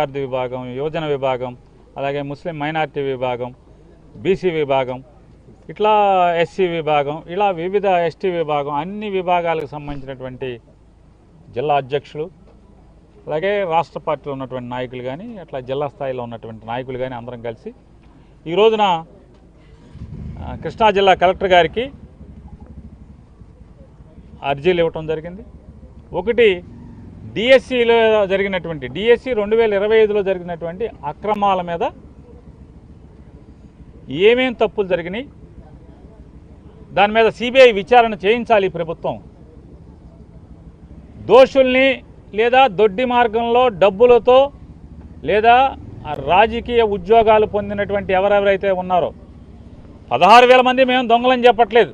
విద్యార్థి విభాగం, యువజన విభాగం, అలాగే ముస్లిం మైనారిటీ విభాగం, బీసీ విభాగం, ఇట్లా ఎస్సీ విభాగం, ఇలా వివిధ ఎస్టీ విభాగం, అన్ని విభాగాలకు సంబంధించినటువంటి జిల్లా అధ్యక్షులు, అలాగే రాష్ట్ర పార్టీలో ఉన్నటువంటి నాయకులు కానీ, అట్లా జిల్లా స్థాయిలో ఉన్నటువంటి నాయకులు కానీ అందరం కలిసి ఈ రోజున కృష్ణా జిల్లా కలెక్టర్ గారికి అర్జీలు ఇవ్వటం జరిగింది. ఒకటి, డిఎస్సిలో జరిగినటువంటి డిఎస్సి 2025లో జరిగినటువంటి అక్రమాల మీద ఏమేం తప్పులు జరిగినాయి, దాని మీద సిబిఐ విచారణ చేయించాలి ప్రభుత్వం. దోషుల్ని లేదా దొడ్డి మార్గంలో డబ్బులతో లేదా రాజకీయ ఉద్యోగాలు పొందినటువంటి ఎవరెవరైతే ఉన్నారో 16,000 మంది మేము దొంగలని చెప్పట్లేదు.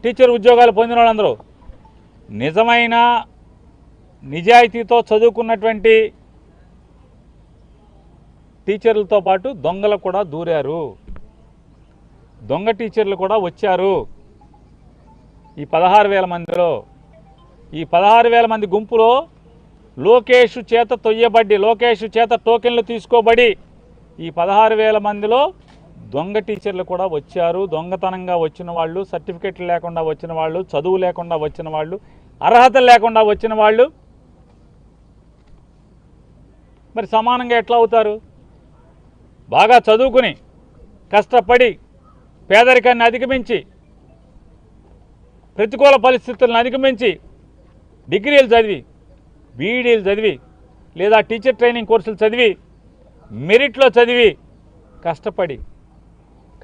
టీచర్ ఉద్యోగాలు పొందిన వాళ్ళందరూ నిజమైన నిజాయితీతో చదువుకున్నటువంటి టీచర్లతో పాటు దొంగలు కూడా దూరారు. దొంగ టీచర్లు కూడా వచ్చారు ఈ 16,000 మందిలో. ఈ 16,000 మంది గుంపులో లోకేష్ చేత తొయ్యబడి, లోకేష్ చేత టోకెన్లు తీసుకోబడి ఈ 16,000 మందిలో దొంగ టీచర్లు కూడా వచ్చారు. దొంగతనంగా వచ్చిన వాళ్ళు, సర్టిఫికెట్లు లేకుండా వచ్చిన వాళ్ళు, చదువు లేకుండా వచ్చిన వాళ్ళు, అర్హతలు లేకుండా వచ్చిన వాళ్ళు మరి సమానంగా ఎట్లా అవుతారు? బాగా చదువుకుని కష్టపడి పేదరికాన్ని అధిగమించి ప్రతికూల పరిస్థితులను అధిగమించి డిగ్రీలు చదివి, బీఈడీలు చదివి లేదా టీచర్ ట్రైనింగ్ కోర్సులు చదివి మెరిట్లో చదివి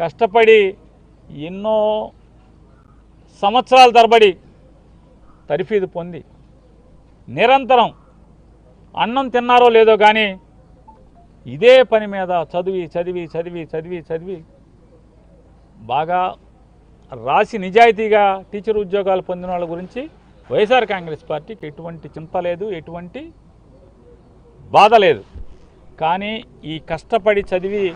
కష్టపడి ఎన్నో సంవత్సరాల తరబడి తర్ఫీదు పొంది నిరంతరం అన్నం తిన్నారో లేదో కానీ ఇదే పని మీద చదివి బాగా రాసి నిజాయితీగా టీచర్ ఉద్యోగాలు పొందిన వాళ్ళ గురించి వైఎస్ఆర్ కాంగ్రెస్ పార్టీకి ఎటువంటి చింత లేదు, ఎటువంటి బాధ లేదు. కానీ ఈ కష్టపడి చదివి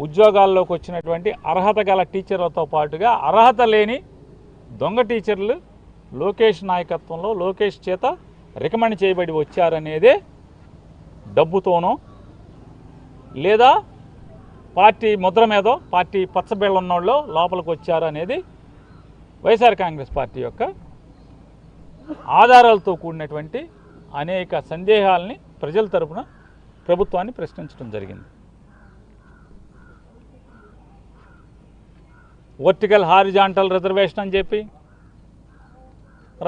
ఉద్యోగాల్లోకి వచ్చినటువంటి అర్హత గల టీచర్లతో పాటుగా అర్హత లేని దొంగ టీచర్లు లోకేష్ నాయకత్వంలో లోకేష్ చేత రికమెండ్ చేయబడి వచ్చారనేదే డబ్బుతోనో లేదా పార్టీ ముద్ర మీదో పార్టీ పచ్చబిళ్ళ ఉన్నోళ్ళు లోపలికి వచ్చారనేది వైఎస్ఆర్ కాంగ్రెస్ పార్టీ యొక్క ఆధారాలతో కూడినటువంటి అనేక సందేహాలని ప్రజల తరపున ప్రభుత్వాన్ని ప్రశ్నించడం జరిగింది. వర్టికల్ హారిజాంటల్ రిజర్వేషన్ అని చెప్పి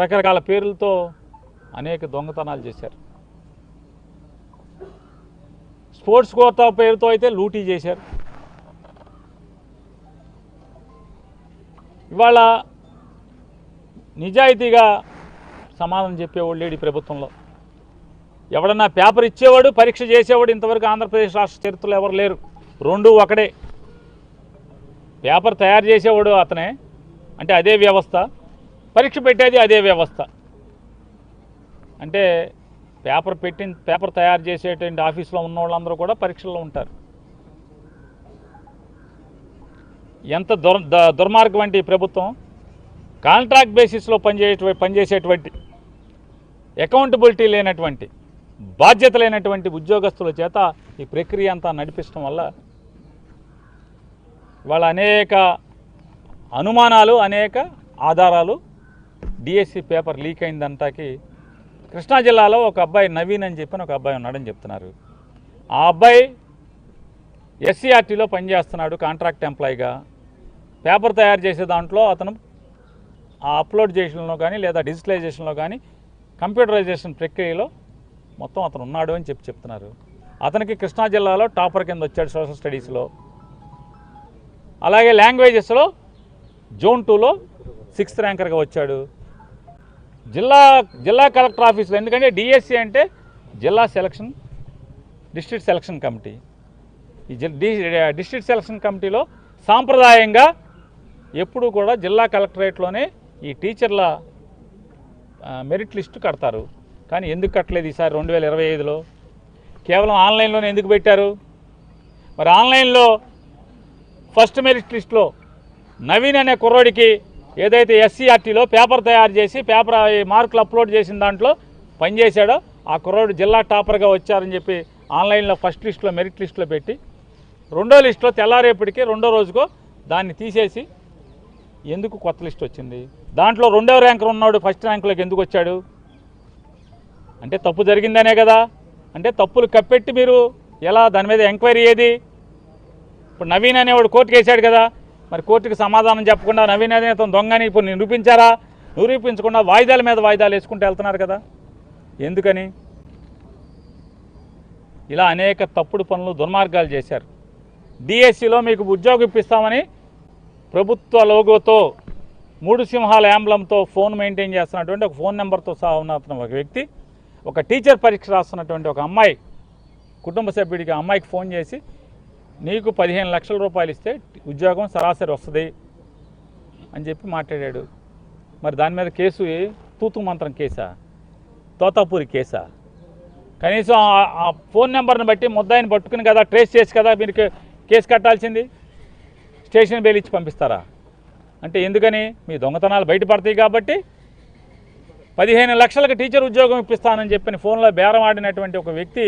రకరకాల పేర్లతో అనేక దొంగతనాలు చేశారు. స్పోర్ట్స్ కోటా పేరుతో అయితే లూటీ చేశారు. ఇవాళ నిజాయితీగా సమాధానం చెప్పేవాడు లేడు ఈ ప్రభుత్వంలో. ఎవడన్నా పేపర్ ఇచ్చేవాడు, పరీక్ష చేసేవాడు ఇంతవరకు ఆంధ్రప్రదేశ్ రాష్ట్ర చరిత్రలో ఎవరు లేరు. రెండు ఒకడే. పేపర్ తయారు చేసేవాడు అతనే, అంటే అదే వ్యవస్థ, పరీక్ష పెట్టేది అదే వ్యవస్థ. అంటే పేపర్ తయారు చేసేటువంటి ఆఫీసులో ఉన్న వాళ్ళందరూ కూడా పరీక్షల్లో ఉంటారు. ఎంత దుర్మార్గం అంటే ఈ ప్రభుత్వం కాంట్రాక్ట్ బేసిస్లో పనిచేసేటువంటి అకౌంటబిలిటీ లేనటువంటి, బాధ్యత లేనటువంటి ఉద్యోగస్తుల చేత ఈ ప్రక్రియ అంతా నడిపించడం వల్ల వాళ్ళ అనేక అనుమానాలు, అనేక ఆధారాలు డిఎస్సి పేపర్ లీక్ అయిందంటాకి కృష్ణా జిల్లాలో ఒక అబ్బాయి నవీన్ అని చెప్పిన ఒక అబ్బాయి ఉన్నాడని చెప్తున్నారు. ఆ అబ్బాయి ఎస్సీఆర్టీలో పనిచేస్తున్నాడు కాంట్రాక్ట్ ఎంప్లాయీగా. పేపర్ తయారు చేసే దాంట్లో అతను ఆ అప్లోడ్ చేయడంలో కానీ లేదా డిజిటలైజేషన్లో కానీ కంప్యూటరైజేషన్ ప్రక్రియలో మొత్తం అతను ఉన్నాడు అని చెప్తున్నారు. అతనికి కృష్ణా జిల్లాలో టాపర్ కింద వచ్చాడు సోషల్ స్టడీస్లో. అలాగే లాంగ్వేజెస్లో జోన్ 2లో 6th ర్యాంకర్గా వచ్చాడు. జిల్లా కలెక్టర్ ఆఫీసులో, ఎందుకంటే డిఎస్సి అంటే డిస్ట్రిక్ట్ సెలక్షన్ కమిటీ. ఈ డిస్ట్రిక్ట్ సెలక్షన్ కమిటీలో సాంప్రదాయంగా ఎప్పుడూ కూడా జిల్లా కలెక్టరేట్లోనే ఈ టీచర్ల మెరిట్ లిస్టు కడతారు. కానీ ఎందుకు కట్టలేదు ఈసారి 2025లో? కేవలం ఆన్లైన్లోనే ఎందుకు పెట్టారు? మరి ఆన్లైన్లో ఫస్ట్ మెరిట్ లిస్టులో నవీన్ అనే కుర్రోడికి ఏదైతే ఎస్సీఆర్టీలో పేపర్ తయారు చేసి మార్కులు అప్లోడ్ చేసిన దాంట్లో పనిచేశాడో ఆ కుర్రోడు జిల్లా టాపర్గా వచ్చారని చెప్పి ఆన్లైన్లో ఫస్ట్ లిస్టులో మెరిట్ లిస్టులో పెట్టి రెండో లిస్టులో తెల్లారేపటికి రెండో రోజుకో దాన్ని తీసేసి ఎందుకు కొత్త లిస్ట్ వచ్చింది? దాంట్లో రెండో ర్యాంకర్ ఉన్నాడు ఫస్ట్ ర్యాంకులోకి ఎందుకు వచ్చాడు? అంటే తప్పు జరిగిందనే కదా. అంటే తప్పులు కప్పెట్టి మీరు ఎలా దాని మీద ఎంక్వైరీ ఏది? ఇప్పుడు నవీన్ అనేవాడు కోర్టుకు వేసాడు కదా, మరి కోర్టుకి సమాధానం చెప్పకుండా నవీన్ అనే అతను దొంగని ఇప్పుడు నిరూపించారా? నిరూపించకుండా వాయిదాల మీద వాయిదాలు వేసుకుంటూ వెళ్తున్నారు కదా. ఎందుకని? ఇలా అనేక తప్పుడు పనులు దుర్మార్గాలు చేశారు. డిఎస్సిలో మీకు ఉద్యోగం ఇప్పిస్తామని ప్రభుత్వ లోగోతో 3 సింహాల యాంబ్లంతో ఫోన్ మెయింటైన్ చేస్తున్నటువంటి ఒక ఫోన్ నెంబర్తో సహా ఉన్న ఒక వ్యక్తి ఒక టీచర్ పరీక్ష రాస్తున్నటువంటి ఒక అమ్మాయి కుటుంబ సభ్యుడికి అమ్మాయికి ఫోన్ చేసి నీకు 15 లక్షల రూపాయలు ఇస్తే ఉద్యోగం సరాసరి వస్తుంది అని చెప్పి మాట్లాడాడు. మరి దాని మీద కేసు తూతు మంత్రం కేసా, తోతాపూరి కేసా? కనీసం ఆ ఫోన్ నెంబర్ని బట్టి ముద్దాయిని పట్టుకుని కదా ట్రేస్ చేసి కదా మీరు కేసు కట్టాల్సింది. స్టేషన్ బెయిల్ ఇచ్చి పంపిస్తారా? అంటే ఎందుకని? మీ దొంగతనాలు బయటపడతాయి కాబట్టి 15 లక్షలకు టీచర్ ఉద్యోగం ఇప్పిస్తానని చెప్పిన ఫోన్లో బేరం ఆడినటువంటి ఒక వ్యక్తి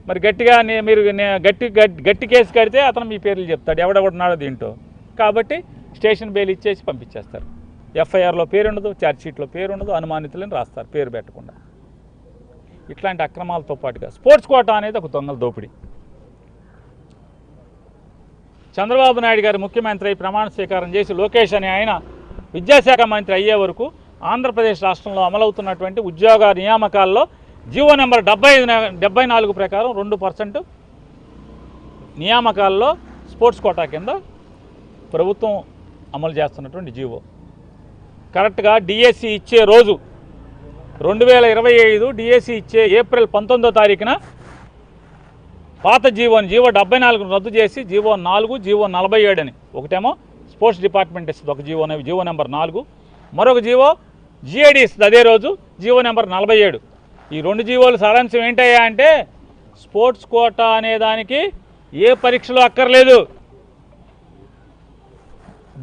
మరి గట్టిగా మీరు గట్టి కేసు కడితే అతను మీ పేర్లు చెప్తాడు, ఎవడెవడున్నాడో దీంట్లో. కాబట్టి స్టేషన్ బెయిల్ ఇచ్చేసి పంపించేస్తారు. ఎఫ్ఐఆర్లో పేరు ఉండదు, ఛార్జ్షీట్లో పేరు ఉండదు, అనుమానితులను రాస్తారు పేరు పెట్టకుండా. ఇట్లాంటి అక్రమాలతో పాటుగా స్పోర్ట్స్ కోటా అనేది ఒక దొంగల దోపిడీ. చంద్రబాబు నాయుడు గారు ముఖ్యమంత్రి అయి ప్రమాణ స్వీకారం చేసి లోకేష్ అనే ఆయన విద్యాశాఖ మంత్రి అయ్యే వరకు ఆంధ్రప్రదేశ్ రాష్ట్రంలో అమలవుతున్నటువంటి ఉద్యోగ నియామకాల్లో జీవో నెంబర్ 74 ప్రకారం 2% నియామకాల్లో స్పోర్ట్స్ కోటా కింద ప్రభుత్వం అమలు చేస్తున్నటువంటి జీవో. కరెక్ట్గా డిఎస్సి ఇచ్చే రోజు 2025 డిఎస్సి ఇచ్చే ఏప్రిల్ 19వ తారీఖున పాత జీవో 74ను రద్దు చేసి జీవో 4, జీవో 47 అని ఒకటేమో స్పోర్ట్స్ డిపార్ట్మెంట్ ఇస్తుంది ఒక జీవో నెంబర్ 4, మరొక జీవో జిఐడి ఇస్తుంది అదే రోజు జీవో నెంబర్ 47. ఈ 2 జీవోలు సారాంశం ఏంటయ్యా అంటే స్పోర్ట్స్ కోటా అనే దానికి ఏ పరీక్షలు అక్కర్లేదు,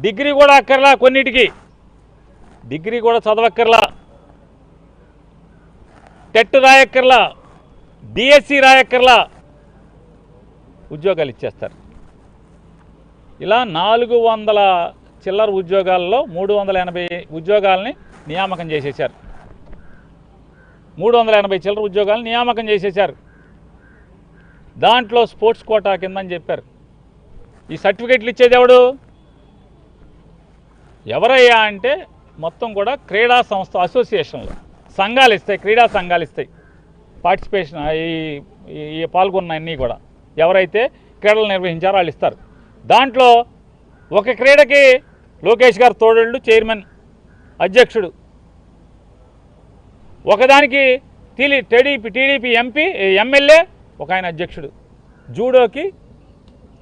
డిగ్రీ కూడా అక్కర్లా, కొన్నిటికి డిగ్రీ కూడా చదవక్కర్లా, టెట్ రాయక్కర్లా, డిఎస్సి రాయక్కర్లా, ఉద్యోగాలు ఇచ్చేస్తారు. ఇలా 400 చిల్లర ఉద్యోగాల్లో 380 ఉద్యోగాలని నియామకం చేసేశారు. 380 చిల్లర ఉద్యోగాలను నియామకం చేసేశారు. దాంట్లో స్పోర్ట్స్ కోటా కిందని చెప్పారు. ఈ సర్టిఫికెట్లు ఇచ్చేది ఎవరయ్యా అంటే మొత్తం కూడా క్రీడా సంస్థ అసోసియేషన్లు సంఘాలు ఇస్తాయి, క్రీడా సంఘాలు ఇస్తాయి. పార్టిసిపేషన్ ఈ పాల్గొన్న అన్నీ కూడా ఎవరైతే క్రీడలు నిర్వహించారో వాళ్ళు ఇస్తారు. దాంట్లో ఒక క్రీడకి లోకేష్ గారు తోడళ్ళు చైర్మన్ అధ్యక్షుడు, ఒకదానికి టీడీపీ ఎమ్మెల్యే ఒక ఆయన అధ్యక్షుడు, జూడోకి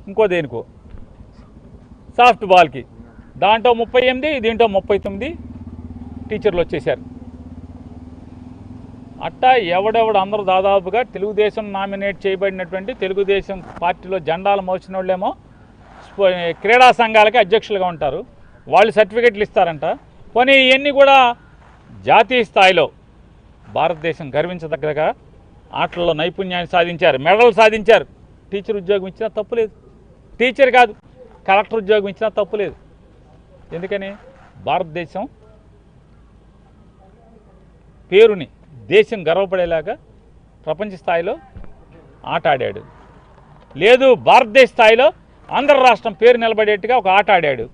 ఇంకో దేనికో, సాఫ్ట్ బాల్కి దాంట్లో 38 దీంట్లో 39 టీచర్లు వచ్చేసారు. అట్టా ఎవడెవడు అందరూ దాదాపుగా తెలుగుదేశం నామినేట్ చేయబడినటువంటి తెలుగుదేశం పార్టీలో జెండాలు మోసిన వాళ్ళేమో క్రీడా సంఘాలకి అధ్యక్షులుగా ఉంటారు, వాళ్ళు సర్టిఫికెట్లు ఇస్తారంట. పోనీ ఇవన్నీ కూడా జాతీయ స్థాయిలో భారతదేశం గర్వించదగ్గగా ఆటల్లో నైపుణ్యాన్ని సాధించారు, మెడల్ సాధించారు. టీచర్ ఉద్యోగం ఇచ్చినా తప్పులేదు, టీచర్ కాదు కలెక్టర్ ఉద్యోగం ఇచ్చినా తప్పులేదు. ఎందుకని? భారతదేశం పేరుని దేశం గర్వపడేలాగా ప్రపంచ స్థాయిలో ఆట ఆడాడు. లేదు భారతదేశ స్థాయిలో ఆంధ్ర రాష్ట్రం పేరు నిలబడేట్టుగా ఒక ఆట ఆడాడు.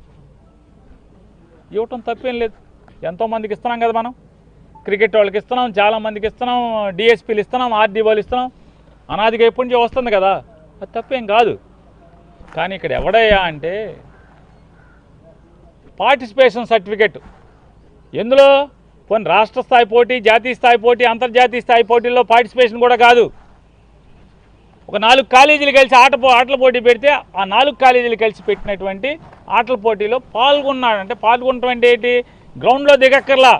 ఇవ్వటం తప్పేం లేదు. ఎంతోమందికి ఇస్తున్నాం కదా మనం, క్రికెట్ వాళ్ళకి ఇస్తున్నాం, చాలామందికి ఇస్తున్నాం, డిఎస్పీలు ఇస్తున్నాం, ఆర్డీఓలు ఇస్తున్నాం, అనాదిగా ఎప్పటి నుంచో వస్తుంది కదా, అది తప్పేం కాదు. కానీ ఇక్కడ ఎవడయ్యా అంటే పార్టిసిపేషన్ సర్టిఫికెట్ ఎందులో పోనీ రాష్ట్ర స్థాయి పోటీ, జాతీయ స్థాయి పోటీ, అంతర్జాతీయ స్థాయి పోటీల్లో పార్టిసిపేషన్ కూడా కాదు. ఒక 4 కాలేజీలు కలిసి ఆటల పోటీ పెడితే ఆ 4 కాలేజీలు కలిసి పెట్టినటువంటి ఆటల పోటీలో పాల్గొన్నాడంటే పాల్గొనటం అంటే ఏంటి? గ్రౌండ్లో దిగక్కర్లా,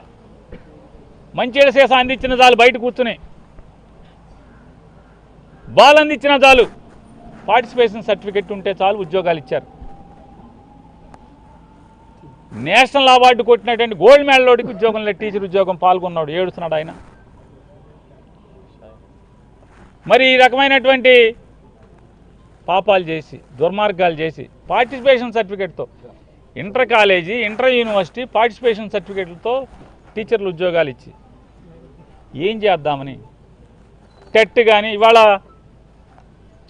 మంచి సీసా అందించిన చాలు, బయట కూర్చుని బాల్ అందించిన చాలు, పార్టిసిపేషన్ సర్టిఫికెట్ ఉంటే చాలు ఉద్యోగాలు ఇచ్చారు. నేషనల్ అవార్డు కొట్టినటువంటి గోల్డ్ మెడల్ వాడికి ఉద్యోగంలో టీచర్ ఉద్యోగం పాల్గొన్నాడు, ఏడుస్తున్నాడు ఆయన. మరి ఈ రకమైనటువంటి పాపాలు చేసి దుర్మార్గాలు చేసి పార్టిసిపేషన్ సర్టిఫికేట్తో inter college inter university participation సర్టిఫికేట్లతో టీచర్లు ఉద్యోగాలు ఇచ్చి ఏం చేద్దామని టెట్ కానీ ఇవాళ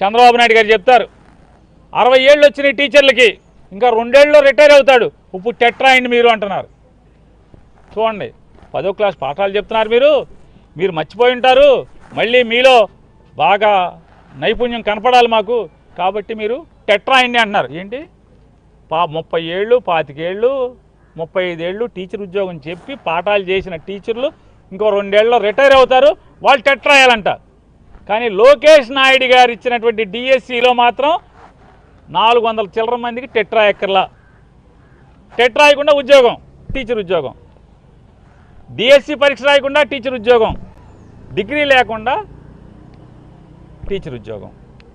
చంద్రబాబు నాయుడు గారు చెప్తారు 60 ఏళ్ళు వచ్చినాయి టీచర్లకి, ఇంకా 2 ఏళ్ళలో రిటైర్ అవుతాడు, ఇప్పుడు టెట్ రాయండి మీరు అంటున్నారు. చూడండి, 10వ క్లాస్ పాఠాలు చెప్తున్నారు మీరు మర్చిపోయి ఉంటారు. మళ్ళీ మీలో బాగా నైపుణ్యం కనపడాలి మాకు, కాబట్టి మీరు టెట్ రాయండి అంటున్నారు. ఏంటి 30 ఏళ్ళు 25 ఏళ్ళు 35 ఏళ్ళు టీచర్ ఉద్యోగం చెప్పి పాఠాలు చేసిన టీచర్లు ఇంకో 2 ఏళ్ళలో రిటైర్ అవుతారు, వాళ్ళు టెట్ రాయాలంట. కానీ లోకేష్ నాయుడు గారు ఇచ్చినటువంటి డిఎస్సిలో మాత్రం 400 చిల్లర మందికి టెట్ రాయక్కర్లా. టెట్ రాయకుండా ఉద్యోగం, టీచర్ ఉద్యోగం. డిఎస్సి పరీక్ష రాయకుండా టీచర్ ఉద్యోగం, డిగ్రీ లేకుండా టీచర్ ఉద్యోగం.